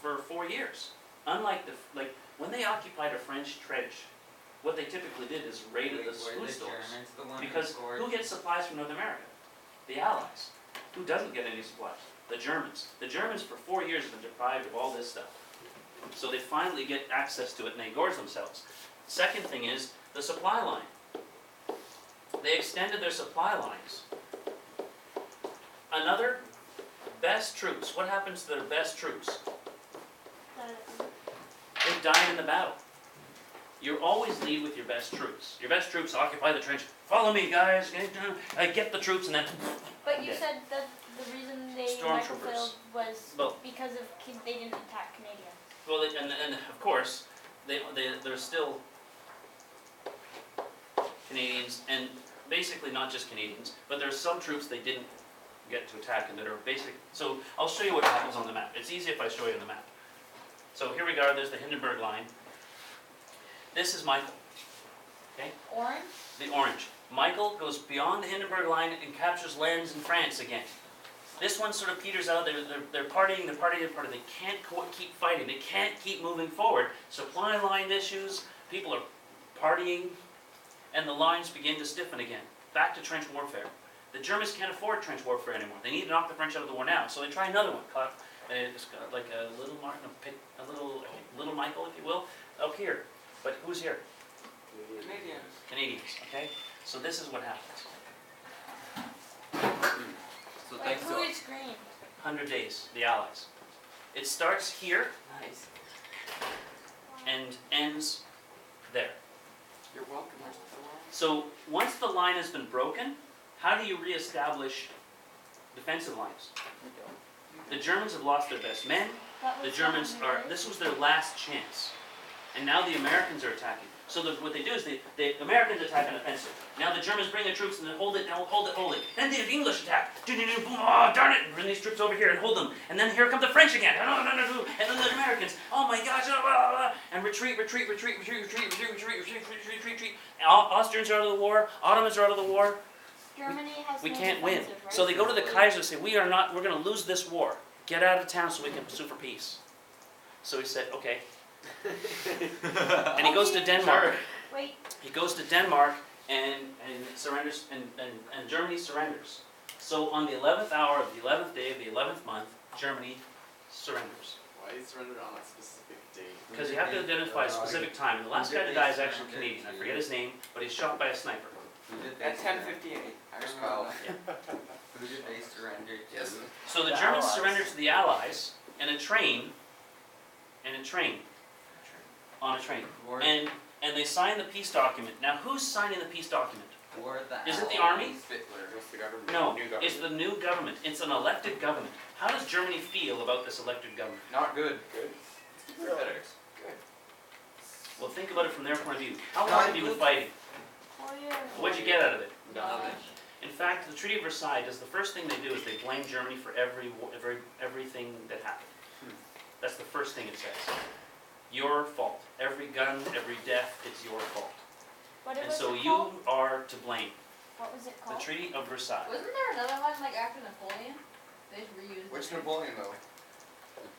for 4 years. Unlike when they occupied a French trench, what they typically did is raided the food stores. Because who gets supplies from North America? The Allies. Who doesn't get any supplies? The Germans. The Germans for 4 years have been deprived of all this stuff. So they finally get access to it and they gorge themselves. Second thing is the supply line. They extended their supply lines. Another, best troops. What happens to their best troops? They died in the battle. You always lead with your best troops. Your best troops occupy the trench. Follow me, guys. Get the troops, and then. But you said that the reason they microfilled was because of they didn't attack Canadians. Well, and of course, there's still Canadians, and basically not just Canadians, but there's some troops they didn't get to attack, and that are basic. So I'll show you what happens on the map. It's easy if I show you on the map. So here we go. There's the Hindenburg Line. This is Michael. Okay. Orange? The orange. Michael goes beyond the Hindenburg Line and captures lands in France again. This one sort of peters out. They're partying. They can't keep fighting. They can't keep moving forward. Supply line issues. People are partying, and the lines begin to stiffen again. Back to trench warfare. The Germans can't afford trench warfare anymore. They need to knock the French out of the war now. So they try another one. It's like a little little Michael, if you will, up here. But who's here? Canadians. Okay. So this is what happens. So who is green? 100 days. The Allies. It starts here. Nice. And ends there. You're welcome. So once the line has been broken, how do you reestablish defensive lines? The Germans have lost their best men. The Germans this was their last chance. And now the Americans are attacking. So what they do is the Americans attack an offensive. Now the Germans bring their troops and they hold it. Then the English attack. Oh, darn it! And bring these troops over here and hold them. And then here come the French again. And then the Americans. Oh my gosh! And retreat. Austrians are out of the war. Ottomans are out of the war. Germany has we no can't win. right? So they go to the Kaiser and say, we're going to lose this war. Get out of town so we can sue for peace. So he said, okay. And he goes to Denmark. Wait. He goes to Denmark and surrenders, and Germany surrenders. So on the 11th hour of the 11th day of the 11th month, Germany surrenders. Why is surrendered on a specific date? Because you have to identify a specific time. And the last guy to die is actually Canadian. I forget his name, but he's shot by a sniper. At 10:58. I remember that. Who did they surrender to? Yes. So the Germans surrender to the Allies in a train, on a train. And they sign the peace document. Now who's signing the peace document? Is it the army? It's the government. No, it's the new government. It's an elected government. How does Germany feel about this elected government? Not good. Good. Really? Good. Well, think about it from their point of view. How long have you been fighting? 4 years. What'd you get out of it? Nothing. In fact, the Treaty of Versailles does the first thing they do is they blame Germany for everything that happened. That's the first thing it says. Your fault. Every gun, every death, it's your fault. And so you are to blame. What was it The called? Treaty of Versailles. Wasn't there another one like after Napoleon? They just reused. Which Napoleon though?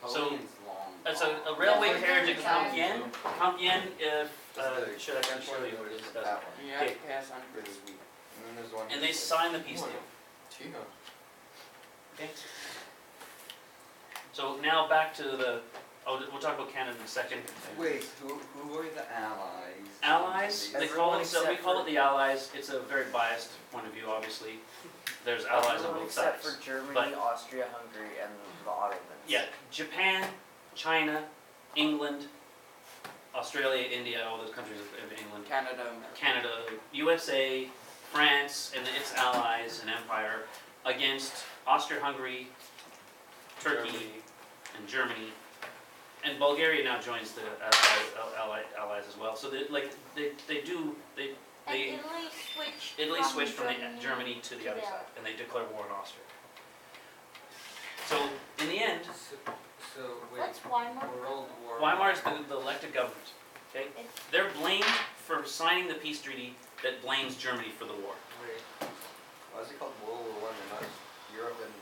Napoleon's long. It's a railway Yeah, carriage at Versailles. Compiègne. Should I show you what it is? That one. You have to pass on Really sweet. And then there's one. And they sign the peace deal. Tina. Okay. So now back to the. Oh, we'll talk about Canada in a second. Wait, who were the Allies? Allies. They call it. So we Everyone call it except the Allies. It's a very biased point of view, obviously. There's allies on both except sides. for Germany, But- Austria, Hungary, and the Ottomans. Yeah, Japan, China, England, Australia, India, all those countries of England, Canada. Canada, USA, France, and its allies and empire against Austria-Hungary, Turkey, and Germany. And Bulgaria now joins the allies as well. So they And Italy switched from Germany to the other side, and they declare war on Austria. So in the end, So wait, What's Weimar? World War. Weimar is the elected government. Okay, they're blamed for signing the peace treaty that blames Germany for the war. Wait. Why is it called World War I and not Europe and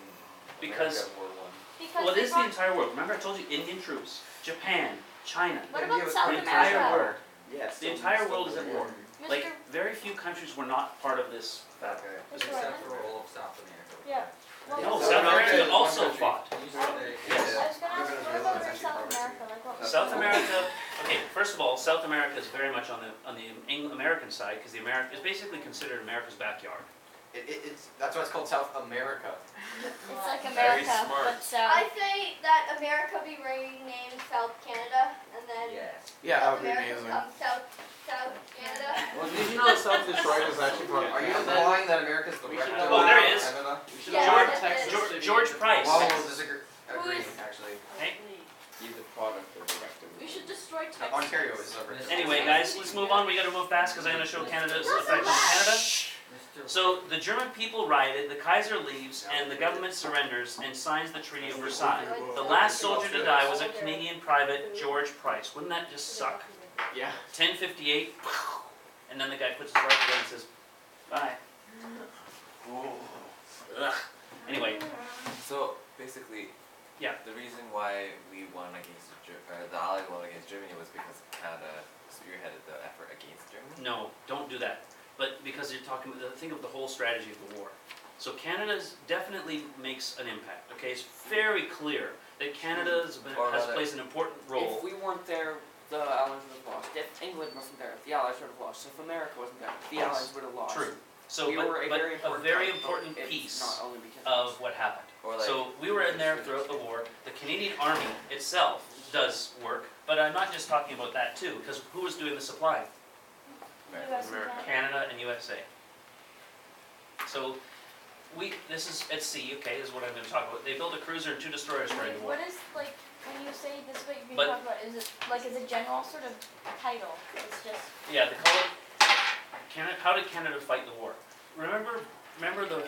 Because- America War I? because Well, they it is the brought- entire world. Remember I told you Indian troops, Japan, China. What India about was South the entire America? world. Yes. The entire world is at war. Mr. Like, very few countries were not part of this battle. Okay. Mr. Except Redmond? for all of South America. Yeah. Well, No, South South America America is also one country. fought. You said Yes. I was gonna ask, what Venezuela about is in actually South part of it. America? Like what? South America, okay, first of all, South America is very much on the American side, because it's basically considered America's backyard. That's why it's called South America. It's like Very America, smart. but I say that America be renamed South Canada, and then Yes. Yeah, that South would be America amazing. becomes South Canada. Well, did you know that South Detroit is actually part of Are you Canada? implying that America's the We right should to know- Oh, there he is. Canada? We should Yeah, know that's Texas it. City George is the- Price. Well, we'll disagree, Who agree, is- actually. Hey? He's the product of the rest of We the should destroy Texas. Ontario is the right. Anyway, guys, let's move on. We gotta move fast, because I'm gonna show Canada's effect on Canada. So, the German people rioted, the Kaiser leaves, and the government surrenders and signs the Treaty of Versailles. The last soldier to die was a Canadian private, George Price. Wouldn't that just suck? Yeah. 10:58, and then the guy puts his rifle down and says, bye. Ugh. Anyway, So basically, Yeah. the reason why we won against the Allies won against Germany was because Canada spearheaded the effort against Germany. no, don't do that. But because you're talking, think of the whole strategy of the war. So Canada's definitely makes an impact, okay? It's very clear that Canada has plays an important role. If we weren't there, the Allies would have lost. If England wasn't there, the Allies would have lost. If America wasn't there, the Yes. Allies would have lost. True. So, We but, were a but very a important very part, but important it's piece not only because of what happened. Or like, So we were in there throughout the war. The Canadian Army itself does work, but I'm not just talking about that too, because who was doing the supply? US and America. Canada. Canada and USA. So this is at sea, okay, is what I'm going to talk about. They built a cruiser and 2 destroyers during the war. What is like when you say this is what you're being But- talked about? Is it like as a general sort of title? It's just Yeah, they call it Canada. How did Canada fight the war? Remember the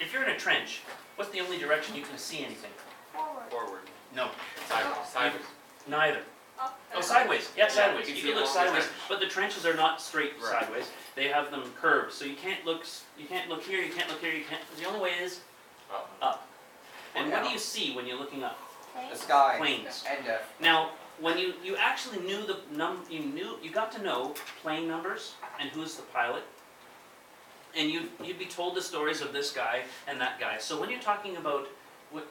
if you're in a trench, what's the only direction you can see anything? forward. Forward. No, Sideways. neither. Up Oh, and- sideways. Yeah, sideways. you You see can look along the sideways, trench. but the trenches are not straight Right. sideways. They have them curved, so you can't look. You can't look here. You can't look here. You can't. The only way is up. And what do you see when you're looking up? The Planes? sky. Planes. And Now, when you actually knew the you got to know plane numbers and who's the pilot, and you'd be told the stories of this guy and that guy. So when you're talking about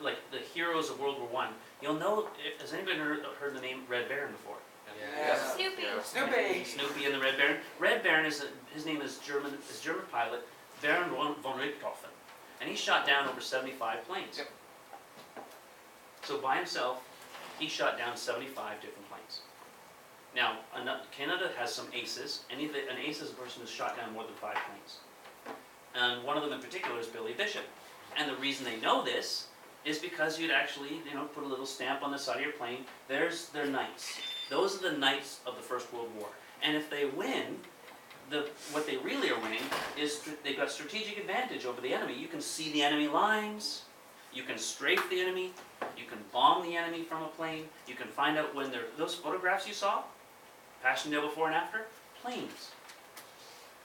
like the heroes of World War I, you'll know. Has anybody heard the name Red Baron before? Yes. Snoopy. Snoopy. Snoopy and the Red Baron. Red Baron his name is German pilot Baron von Richthofen, and he shot down over 75 planes. Yep. So by himself, he shot down 75 different planes. Now, Canada has some aces. An ace is a person who's shot down more than 5 planes. And one of them in particular is Billy Bishop. And the reason they know this is because you'd actually, put a little stamp on the side of your plane. There's their knights. Those are the knights of the First World War. And if they win, what they really are winning is they've got strategic advantage over the enemy. You can see the enemy lines. You can strafe the enemy. You can bomb the enemy from a plane. You can find out when those photographs you saw, Passchendaele before and after, planes.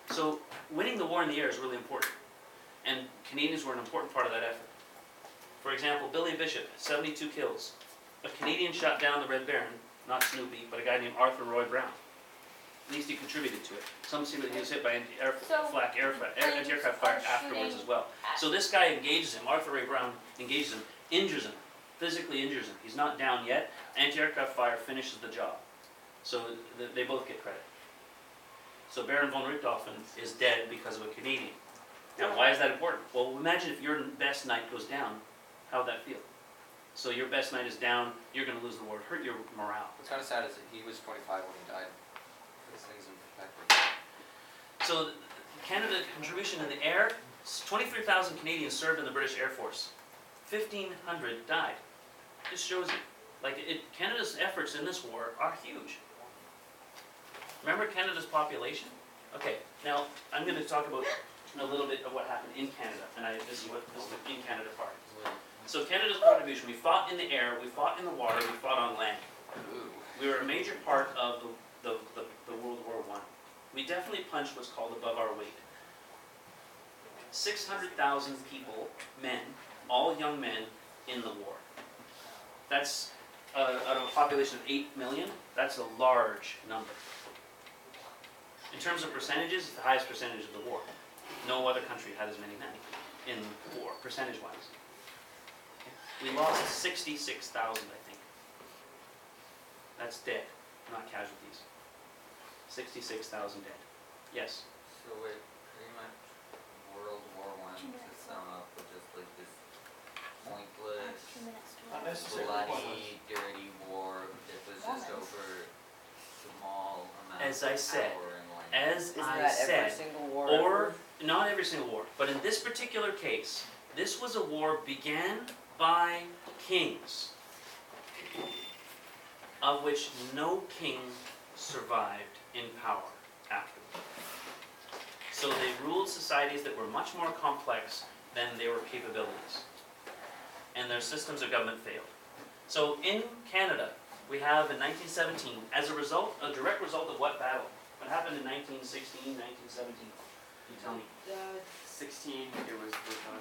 So winning the war in the air is really important. And Canadians were an important part of that effort. For example, Billy Bishop, 72 kills. A Canadian shot down the Red Baron, not Snoopy, but a guy named Arthur Roy Brown. At least he contributed to it. Some say that he was hit by anti-aircraft fire afterwards as well. So this guy engages him, Arthur Ray Brown engages him, injures him, physically injures him. He's not down yet. Anti-aircraft fire finishes the job. So they both get credit. So Baron von Richthofen is dead because of a Canadian. Now why is that important? Well, imagine if your best knight goes down, how would that feel? So your best knight is down, you're going to lose the war, hurt your morale. What's kind of sad is that he was 25 when he died. Puts things in perspective. So Canada's contribution in the air, 23,000 Canadians served in the British Air Force. 1,500 died. Just shows you. Canada's efforts in this war are huge. Remember Canada's population? Okay, now I'm going to talk about a little bit of what happened in Canada, and this is the in Canada part. So Canada's contribution, we fought in the air, we fought in the water, we fought on land. We were a major part of the World War I. We definitely punched what's called above our weight. 600,000 people, men, all young men, in the war. That's out of a population of 8 million, that's a large number. In terms of percentages, it's the highest percentage of the war. No other country had as many men in war, percentage-wise. We lost 66,000, I think. That's dead, not casualties. 66,000 dead. Yes? So wait, pretty much World War I, to sum up, was just like this pointless, 2 minutes to Not wait. necessarily bloody, dirty war that was just over small amount As I of said, power and land. As Isn't I that said, every single war or ever? not every single war, but in this particular case, this was a war began by kings, of which no king survived in power after. So they ruled societies that were much more complex than their capabilities, and their systems of government failed. So in Canada, we have in 1917, as a result, a direct result of what battle? What happened in 1916, 1917? You tell me. 16, it was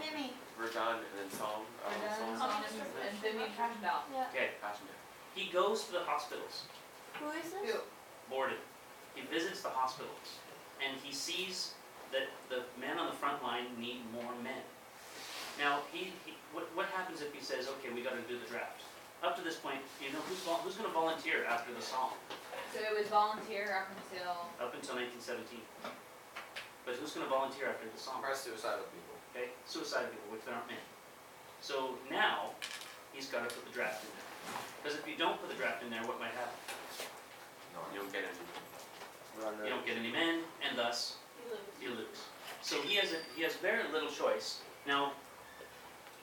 Mimi. Verdun and then Somme. And Vimy and Passchendaele. Yeah. Okay, he goes to the hospitals, Who is this? Who? Borden. He visits the hospitals, and he sees that the men on the front line need more men. Now, what happens if he says, okay, we got to do the draft? Up to this point, you know, who's going to volunteer after the Somme? So it was volunteer up until, Up until 1917. But who's going to volunteer after the Somme? Press suicidal people. Okay, suicide people, which there aren't many. So now, he's got to put the draft in there. Because if you don't put the draft in there, what might happen? You don't get any. You don't get any men, and thus, you lose. So he has very little choice. Now,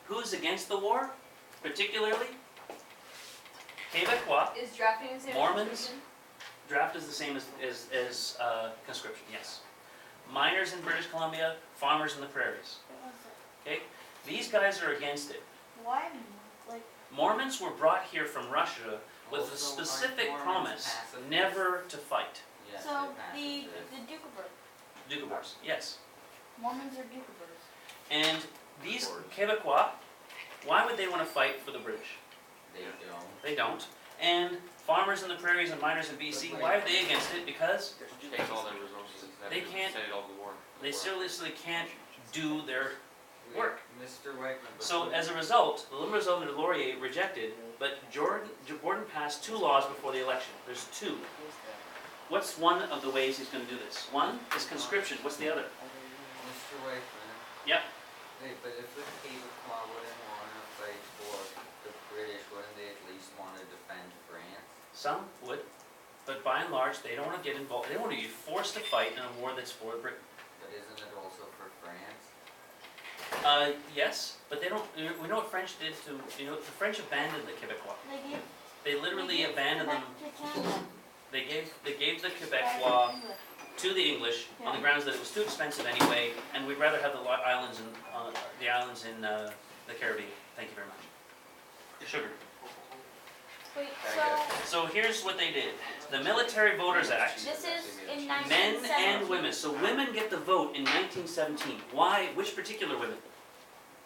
who's against the war, particularly? Quebecois. is drafting the same as Mormons? conscription? Draft is the same as conscription, yes. Miners in British Columbia, farmers in the prairies. What was it? Okay? These guys are against it. Why? Like, Mormons were brought here from Russia with a Also, specific aren't Mormons promise pacifists? never to fight. Yes, so they're the pacifists. Dukabers. Doukhobors, yes. Mormons are Dukabers. And these Quebecois, why would they want to fight for the British? They don't. They don't. And farmers in the prairies and miners in BC, why are they against it? Because Takes all their resources. They can't- Send it all to the war. they seriously can't do their Wait, work. Mr. Wakeman. So as a result, the Liberals under Laurier rejected, but Borden passed 2 laws before the election. There's 2. What's one of the ways he's going to do this? One is conscription. What's the other? Mr. Wakeman. Yep. Hey, but if the Quebecois wouldn't want to fight for the British, wouldn't they at least want to defend France? Some would, but by and large, they don't want to get involved. They don't want to be forced to fight in a war that's for Britain. But isn't it also for France? Yes, but they don't. We know what French did to. You know, the French abandoned the Quebecois. They literally abandoned them. To Canada. They gave the By Quebecois English. to the English on the Yeah. grounds that it was too expensive anyway, and we'd rather have the islands in the Caribbean. Thank you very much. Sugar. Wait, Okay. So here's what they did. The Military Voters Act. this is in Men 1917. and women. So women get the vote in 1917. Why? Which particular women?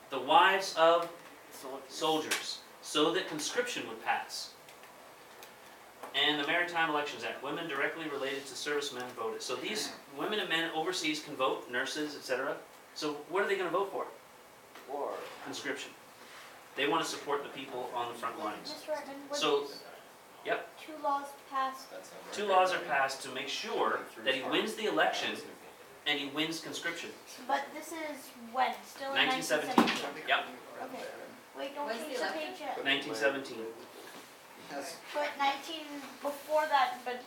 The wives of soldiers. So that conscription would pass. And the Maritime Elections Act. Women directly related to servicemen voted. So these women and men overseas can vote, nurses, etc. So what are they going to vote for? War. Conscription. They want to support the people on the front lines. Mr. Redmond, were So- these Yep. 2 laws passed? That's not 2 right. laws are passed to make sure that he wins the election and he wins conscription. But this is when? Still in 1917. Yep. Okay. Wait, don't When's change the the election? page yet. 1917. But 19 before that, but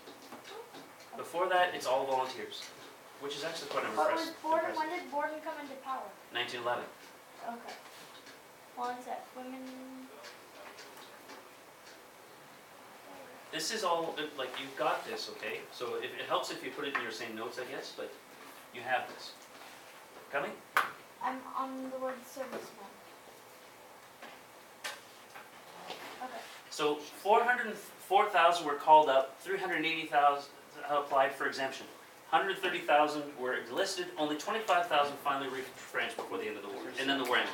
Before that, it's all volunteers, which is actually quite but was impressive. Borden, when did Borden come into power? 1911. Okay. One sec, women. This is all, like, you've got this, okay? So it helps if you put it in your same notes, I guess, but you have this. Coming? I'm on the word serviceman. Okay. So 404,000 were called up, 380,000 applied for exemption. 130,000 were enlisted, only 25,000 finally reached France before the end of the war, and then the war ended.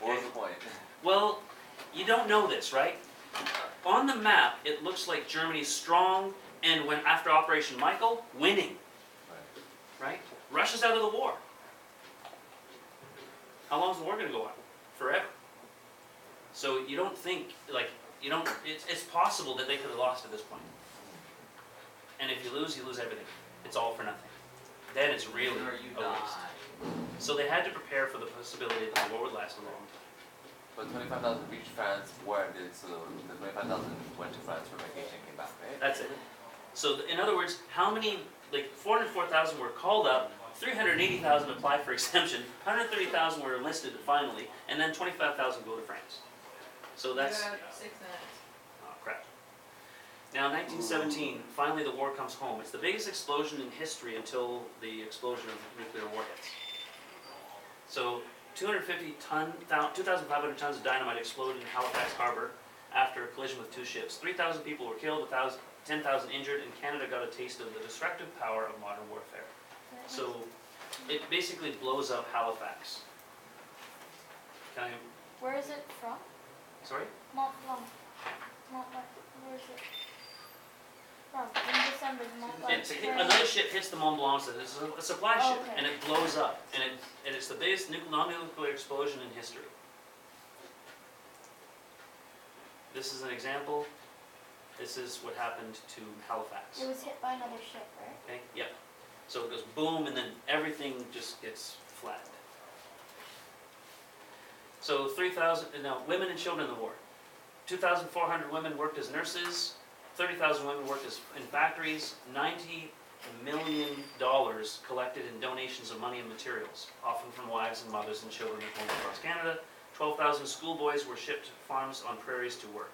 What was the point? Well, You don't know this, right? On the map, it looks like Germany's strong, and when after Operation Michael, winning, right? Russia's out of the war. How long is the war going to go on? Forever. So you don't think, like, you don't, it's possible that they could have lost at this point. And if you lose everything. It's all for nothing. Then it's really Or you a waste. die. So they had to prepare for the possibility that the war would last a long time. But 25,000 reached France where did so the 25,000 went to France for vacation and came back, right? That's it. So in other words, how many, like 404,000 were called up, 380,000 applied for exemption, 130,000 were enlisted finally, and then 25,000 go to France. So that's, You have 6 minutes. oh crap. Now 1917, finally the war comes home. It's the biggest explosion in history until the explosion of nuclear warheads. So 2,500 tons of dynamite exploded in Halifax Harbor after a collision with 2 ships. 3,000 people were killed, 10,000 injured, and Canada got a taste of the destructive power of modern warfare. So it basically blows up Halifax. Can I, Where is it from? sorry? Mont Blanc. Where is it from? In December, the Mont Blanc. Another ship hits the Mont Blanc, it's a supply ship, Okay. and it blows up, and it's the biggest non-nuclear explosion in history. This is an example. This is what happened to Halifax. It was hit by another ship, right? Okay, yep. So it goes boom, and then everything just gets flattened. So 3,000, now women and children in the war. 2,400 women worked as nurses, 30,000 women worked in factories, $90 million collected in donations of money and materials, often from wives and mothers and children at home across Canada. 12,000 schoolboys were shipped to farms on prairies to work.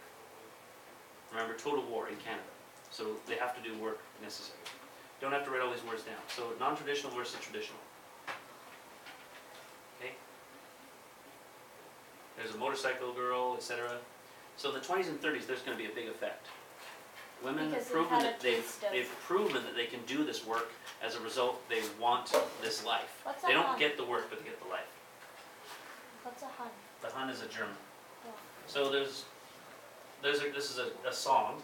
Remember, total war in Canada. So they have to do work necessary. Don't have to write all these words down. So non-traditional versus traditional. Okay? There's a motorcycle girl, etc. So in the 20s and 30s, there's going to be a big effect. Women Because have proven they've had that a taste of- they've proven that they can do this work. As a result, they want this life. What's a They don't Hun? get the work, but they get the life. What's a Hun? The Hun is a German. Yeah. So this is a song.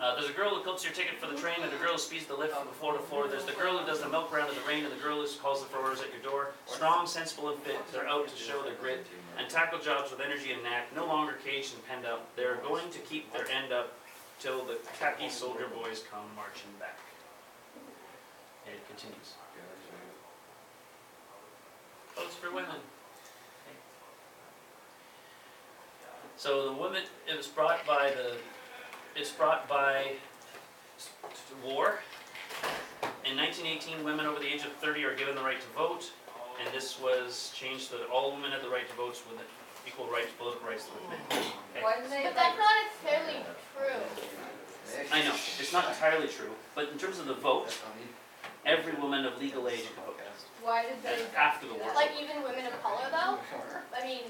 There's a girl who clips your ticket for the train, and a girl who speeds the lift from floor to floor. There's the girl who does the milk round in the rain, and the girl who calls the forwarders at your door. Strong, sensible, and fit, they're out to show their grit and tackle jobs with energy and knack. No longer caged and penned up. They're going to keep their end up till the khaki soldier boys come marching back. And it continues. Votes for women. So the women, it's brought by war. In 1918, women over the age of 30 are given the right to vote, and this was changed so that all women had the right to vote with equal rights, political rights with men. Okay? Why do they, But that's not necessarily true. I know, it's not entirely true, but in terms of the vote, every woman of legal age can vote. why did they? After the war. Like even women of color though? I mean,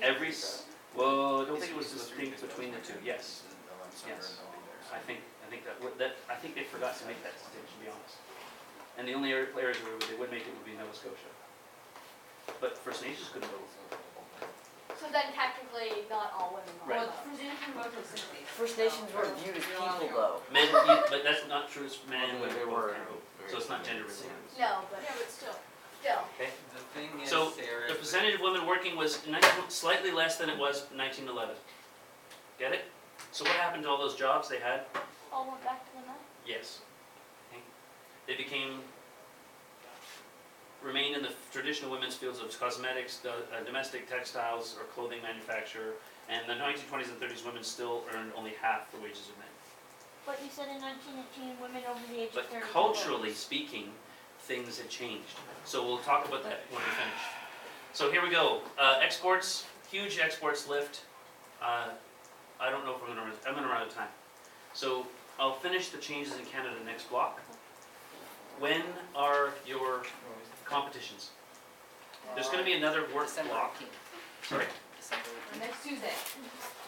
Well, I don't think it was distinct between the two, yes. Yes. I think they forgot to make that distinction, to be honest. And the only areas where they would make it would be Nova Scotia. But First Nations couldn't vote. so then technically not all women are. Right. Well, First Nations vote till 60. First Nations were viewed as people though. Men, but that's not true, it's men and women both can vote. So it's not gender related. No, but Yeah, but still. still. Okay? The thing is, So, Sarah, the is percentage of women working was slightly less than it was in 1911. Get it? So what happened to all those jobs they had? All went back to the men? Yes. Okay. They remained in the traditional women's fields of cosmetics, domestic textiles, or clothing manufacture, and in the 1920s and 30s, women still earned only half the wages of men. But you said in 1918, women over the age of But 30. culturally speaking, things had changed. So we'll talk about that when we finish. So here we go. Exports, huge exports lift. I don't know if I'm gonna run out of time. So I'll finish the changes in Canada next block. When are your competitions? There's gonna be another work December block. 18th. Sorry? December Next Tuesday.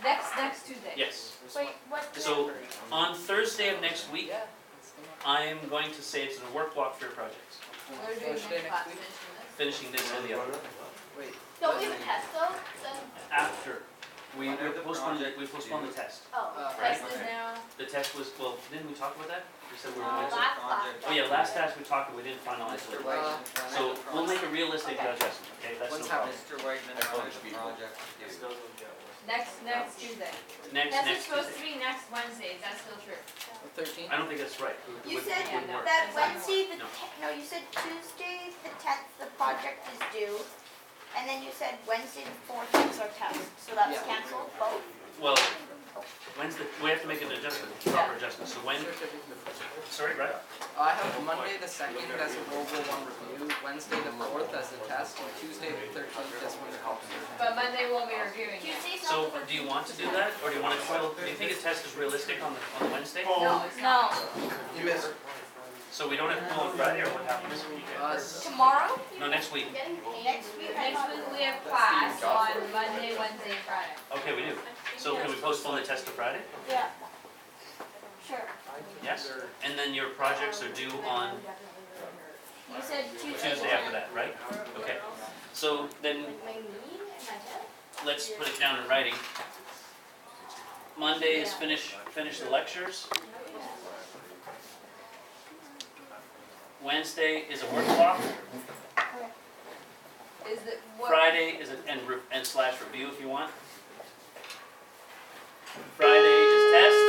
Next Tuesday. Yes. Wait, what? So on Thursday of next week, Yeah. I'm going to say it's a work block for your projects. We're doing Thursday next next class, week? finishing this. Finishing this and the other. Wait. Don't we have a test though? Then After. We Under the postponed project the test. Oh. Right. Test is now, The test was, well, didn't we talk about that? We said we were No, going to. last project. Oh yeah, last test we talked, but we didn't finalize Mr. it. Whiteman So planted the we'll make a project. realistic Okay. adjustment, okay? That's no When's problem. Mr. Whiteman I wanted thought the it project to do. next Tuesday. Next supposed to Tuesday. be next Wednesday, is that still true? The 13th? I don't think that's right. You Would- said wouldn't work. that Wednesday, No. you said Tuesday, the 10th, the project is due. And then you said Wednesday, the 4th is our test. So that's Yeah. canceled, both? Well, Wednesday, we have to make an adjustment, proper adjustment. So when, sorry, right? I have Monday the 2nd as a World War I review, Wednesday the 4th as a test, and Tuesday the 13th as one of the But Monday we'll be reviewing it. Tuesday's So not the do you want to do that, or do you want to still, do you think a test is realistic on the Wednesday? No, it's not. No. You missed. So we don't have to go on Friday, or what happens? Tomorrow? No, next week. Next week? Next week we have class on Monday, Wednesday, and Friday. Okay, we do. So can we postpone the test to Friday? Yeah. Sure. Yes? And then your projects are due on You said Tuesday. Tuesday after that, right? Okay. So then let's put it down in writing. Monday is finish the lectures. Wednesday is a work block. Is it what? Friday is and slash review if you want. Friday is test.